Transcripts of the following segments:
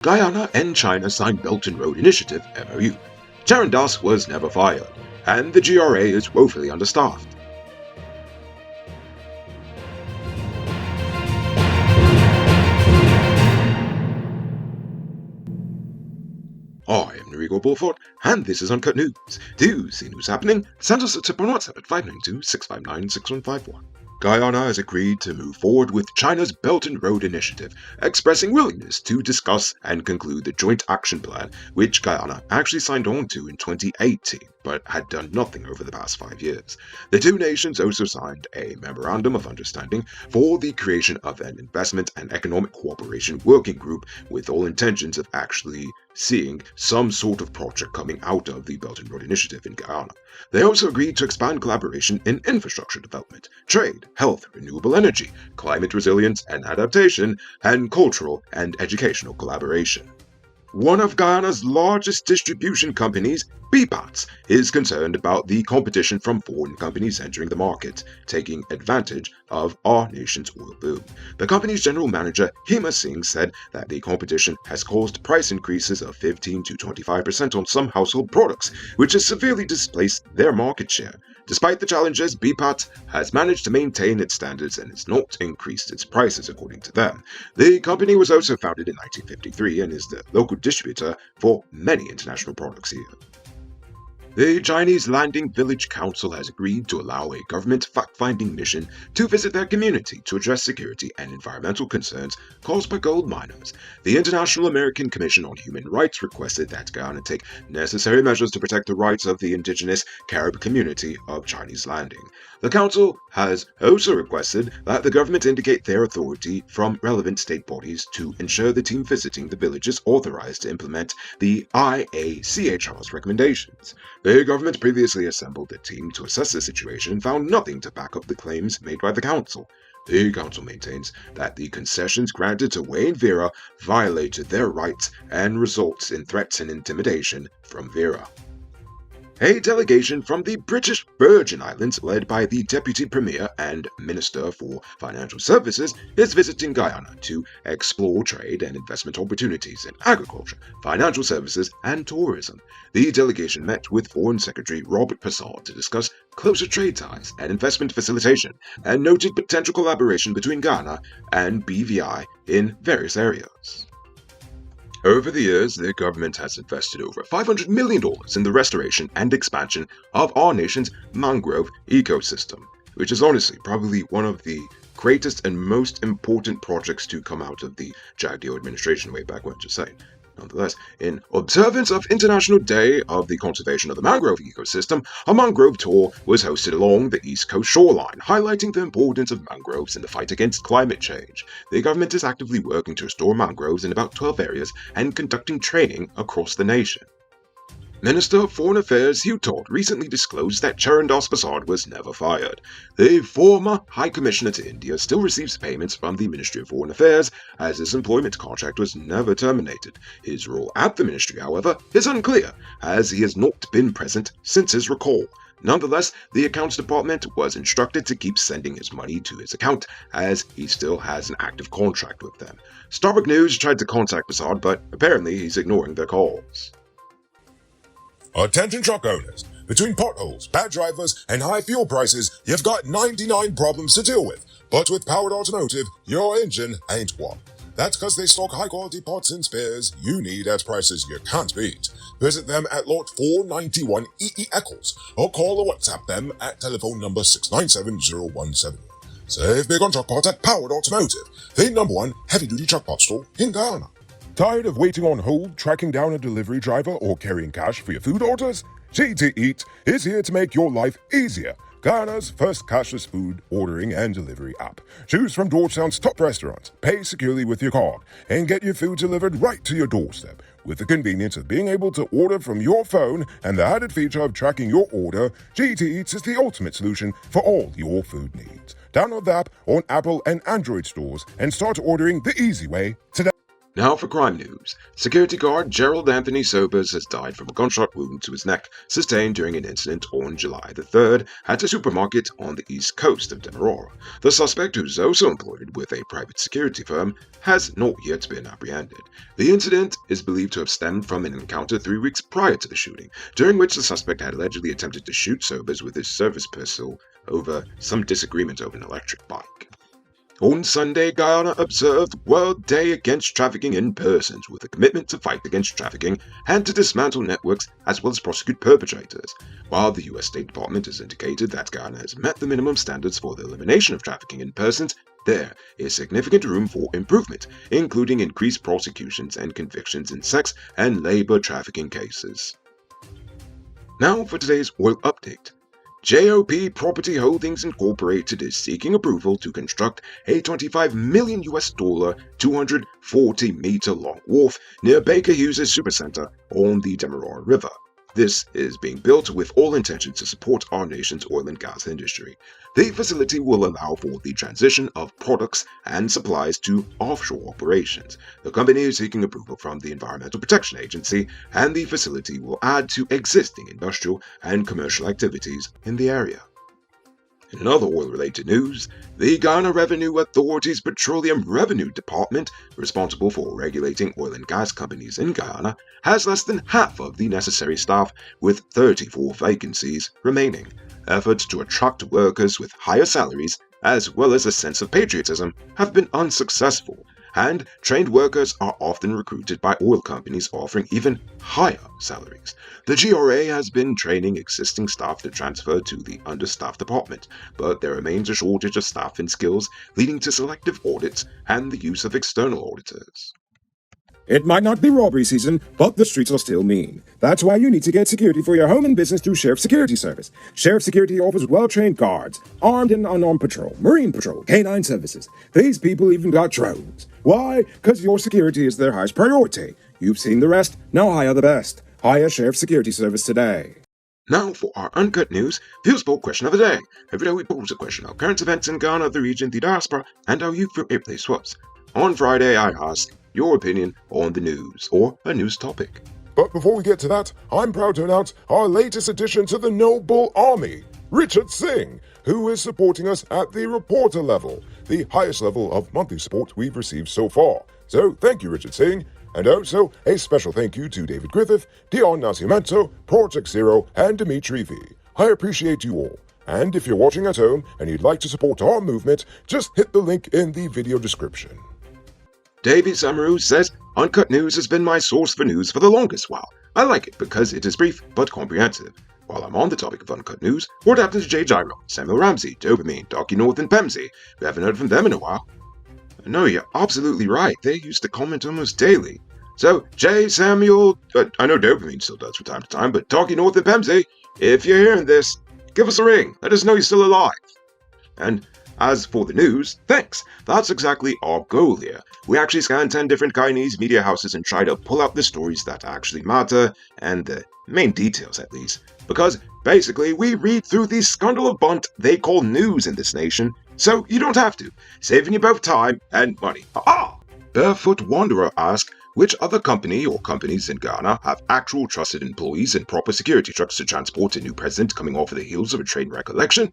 Guyana and China signed Belt and Road Initiative (MOU). Charon Das was never fired, and the GRA is woefully understaffed. I am Enrico Beaufort, and this is Uncut News. To see news happening, send us a tip on WhatsApp at 592-659-6151. Guyana has agreed to move forward with China's Belt and Road Initiative, expressing willingness to discuss and conclude the Joint Action Plan, which Guyana actually signed on to in 2018, but had done nothing over the past 5 years. The two nations also signed a Memorandum of Understanding for the creation of an Investment and Economic Cooperation Working Group with all intentions of actually seeing some sort of project coming out of the Belt and Road Initiative in Guyana. They also agreed to expand collaboration in infrastructure development, trade, health, renewable energy, climate resilience and adaptation, and cultural and educational collaboration. One of Guyana's largest distribution companies, BPATS, is concerned about the competition from foreign companies entering the market, taking advantage of our nation's oil boom. The company's general manager, Hema Singh, said that the competition has caused price increases of 15 to 25% on some household products, which has severely displaced their market share. Despite the challenges, BPAT has managed to maintain its standards and has not increased its prices, according to them. The company was also founded in 1953 and is the local distributor for many international products here. The Chinese Landing Village Council has agreed to allow a government fact-finding mission to visit their community to address security and environmental concerns caused by gold miners. The International American Commission on Human Rights requested that Guyana take necessary measures to protect the rights of the indigenous Carib community of Chinese Landing. The Council has also requested that the government indicate their authority from relevant state bodies to ensure the team visiting the village is authorized to implement the IACHR's recommendations. The government previously assembled a team to assess the situation and found nothing to back up the claims made by the Council. The Council maintains that the concessions granted to Wayne Vera violated their rights and results in threats and intimidation from Vera. A delegation from the British Virgin Islands, led by the Deputy Premier and Minister for Financial Services, is visiting Guyana to explore trade and investment opportunities in agriculture, financial services, and tourism. The delegation met with Foreign Secretary Robert Passard to discuss closer trade ties and investment facilitation, and noted potential collaboration between Ghana and BVI in various areas. Over the years, the government has invested over $500 million in the restoration and expansion of our nation's mangrove ecosystem, which is honestly probably one of the greatest and most important projects to come out of the Jagdeo administration way back when, just saying. Nonetheless, in observance of International Day of the Conservation of the Mangrove Ecosystem, a mangrove tour was hosted along the East Coast shoreline, highlighting the importance of mangroves in the fight against climate change. The government is actively working to restore mangroves in about 12 areas and conducting training across the nation. Minister of Foreign Affairs Hugh Todd recently disclosed that Charan Das Prasad was never fired. The former High Commissioner to India still receives payments from the Ministry of Foreign Affairs, as his employment contract was never terminated. His role at the ministry, however, is unclear, as he has not been present since his recall. Nonetheless, the Accounts Department was instructed to keep sending his money to his account, as he still has an active contract with them. Starbuck News tried to contact Prasad, but apparently he's ignoring their calls. Attention truck owners. Between potholes, bad drivers, and high fuel prices, you've got 99 problems to deal with. But with Powered Automotive, your engine ain't one. That's because they stock high-quality parts and spares you need at prices you can't beat. Visit them at Lot 491 EE Eccles, or call or WhatsApp them at telephone number 697-0171. Save big on truck parts at Powered Automotive, the #1 heavy-duty truck parts store in Guyana. Tired of waiting on hold, tracking down a delivery driver, or carrying cash for your food orders? GT Eat is here to make your life easier. Guyana's first cashless food ordering and delivery app. Choose from Georgetown's top restaurants, pay securely with your card, and get your food delivered right to your doorstep. With the convenience of being able to order from your phone and the added feature of tracking your order, GT Eats is the ultimate solution for all your food needs. Download the app on Apple and Android stores and start ordering the easy way today. Now for crime news. Security guard Gerald Anthony Sobers has died from a gunshot wound to his neck sustained during an incident on July the 3rd at a supermarket on the east coast of Demerara. The suspect, who's also employed with a private security firm, has not yet been apprehended. The incident is believed to have stemmed from an encounter 3 weeks prior to the shooting, during which the suspect had allegedly attempted to shoot Sobers with his service pistol over some disagreement over an electric bike. On Sunday, Guyana observed World Day Against Trafficking in Persons with a commitment to fight against trafficking and to dismantle networks as well as prosecute perpetrators. While the U.S. State Department has indicated that Guyana has met the minimum standards for the elimination of trafficking in persons, there is significant room for improvement, including increased prosecutions and convictions in sex and labor trafficking cases. Now for today's oil update. JOP Property Holdings Incorporated is seeking approval to construct a $25 million 240-meter long wharf near Baker Hughes' Supercenter on the Demerara River. This is being built with all intentions to support our nation's oil and gas industry. The facility will allow for the transition of products and supplies to offshore operations. The company is seeking approval from the Environmental Protection Agency, and the facility will add to existing industrial and commercial activities in the area. In other oil-related news, the Guyana Revenue Authority's Petroleum Revenue Department, responsible for regulating oil and gas companies in Guyana, has less than half of the necessary staff, with 34 vacancies remaining. Efforts to attract workers with higher salaries, as well as a sense of patriotism, have been unsuccessful, and trained workers are often recruited by oil companies offering even higher salaries. The GRA has been training existing staff to transfer to the understaffed department, but there remains a shortage of staff and skills, leading to selective audits and the use of external auditors. It might not be robbery season, but the streets are still mean. That's why you need to get security for your home and business through Sheriff Security Service. Sheriff Security offers well-trained guards, armed and unarmed patrol, marine patrol, canine services. These people even got drones. Why? Because your security is their highest priority. You've seen the rest, now hire the best. Hire Sheriff Security Service today. Now for our Uncut News Views Poll question of the day. Every day we pose a question about current events in Ghana, the region, the diaspora, and how you feel it plays swaps. On Friday, I asked your opinion on the news, or a news topic. But before we get to that, I'm proud to announce our latest addition to the Noble Army, Richard Singh, who is supporting us at the reporter level, the highest level of monthly support we've received so far. So thank you, Richard Singh. And also, a special thank you to David Griffith, Dion Nascimento, Project Zero, and Dimitri V. I appreciate you all. And if you're watching at home and you'd like to support our movement, just hit the link in the video description. Davey Samaru says, Uncut News has been my source for news for the longest while. I like it because it is brief but comprehensive. While I'm on the topic of Uncut News, what happened to Jay Gyro, Samuel Ramsey, Dopamine, Darky North, and Pemsey? We haven't heard from them in a while. No, you're absolutely right. They used to comment almost daily. So, Jay, Samuel, I know Dopamine still does from time to time, but Darky North and Pemsey, if you're hearing this, give us a ring. Let us know you're still alive. And as for the news, thanks. That's exactly our goal here. We actually scan 10 different Guyanese media houses and try to pull out the stories that actually matter, and the main details at least. Because basically, we read through the scandal of bunt they call news in this nation, so you don't have to, saving you both time and money. Barefoot Wanderer asks, which other company or companies in Ghana have actual trusted employees and proper security trucks to transport a new president coming off of the heels of a train wreck election?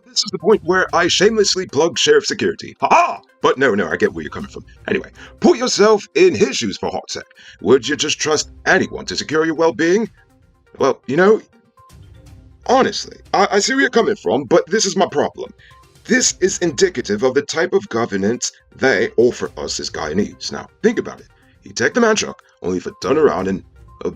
This is the point where I shamelessly plug Sheriff Security. But no, I get where you're coming from. Anyway, put yourself in his shoes for a hot sec. Would you just trust anyone to secure your well-being? Well, honestly, I see where you're coming from, but this is my problem. This is indicative of the type of governance they offer us as Guyanese. Now, think about it. You take the man truck, only for turn around and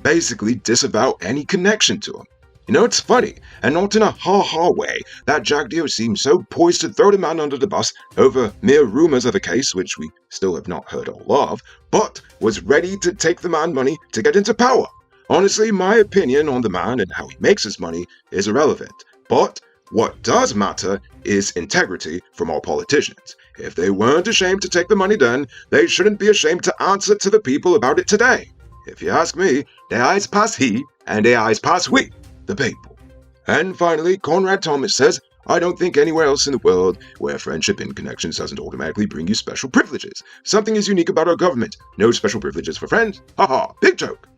basically disavow any connection to him. It's funny, and not in a ha-ha way, that Jack Dio seems so poised to throw the man under the bus over mere rumors of a case which we still have not heard all of, but was ready to take the man money to get into power. Honestly, my opinion on the man and how he makes his money is irrelevant, but what does matter is integrity from our politicians. If they weren't ashamed to take the money then, they shouldn't be ashamed to answer to the people about it today. If you ask me, their eyes pass he, and their eyes pass we, the people. And finally, Conrad Thomas says, I don't think anywhere else in the world where friendship and connections doesn't automatically bring you special privileges. Something is unique about our government. No special privileges for friends? Haha, big joke.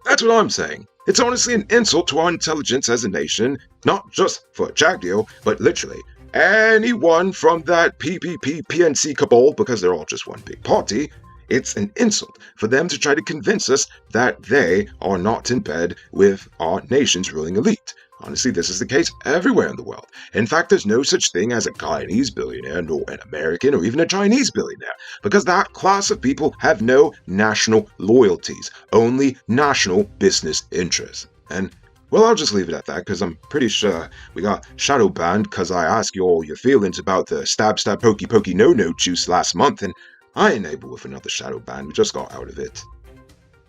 That's what I'm saying. It's honestly an insult to our intelligence as a nation, not just for a JAG deal, but literally anyone from that PNC cabal, because they're all just one big party. It's an insult for them to try to convince us that they are not in bed with our nation's ruling elite. Honestly, this is the case everywhere in the world. In fact, there's no such thing as a Guyanese billionaire, nor an American, or even a Chinese billionaire, because that class of people have no national loyalties, only national business interests. And, well, I'll just leave it at that, because I'm pretty sure we got shadow banned because I asked you all your feelings about the stab pokey no juice last month, and I ain't able with another shadow ban, we just got out of it.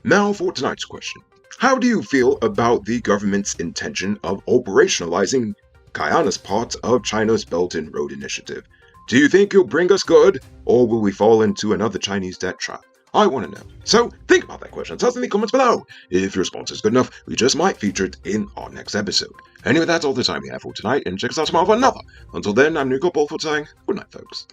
Now for tonight's question. How do you feel about the government's intention of operationalizing Guyana's part of China's Belt and Road Initiative? Do you think it'll bring us good, or will we fall into another Chinese debt trap? I want to know. So think about that question. Tell us in the comments below. If your response is good enough, we just might feature it in our next episode. Anyway, that's all the time we have for tonight, and check us out tomorrow for another. Until then, I'm Nico Bolford saying good night, folks.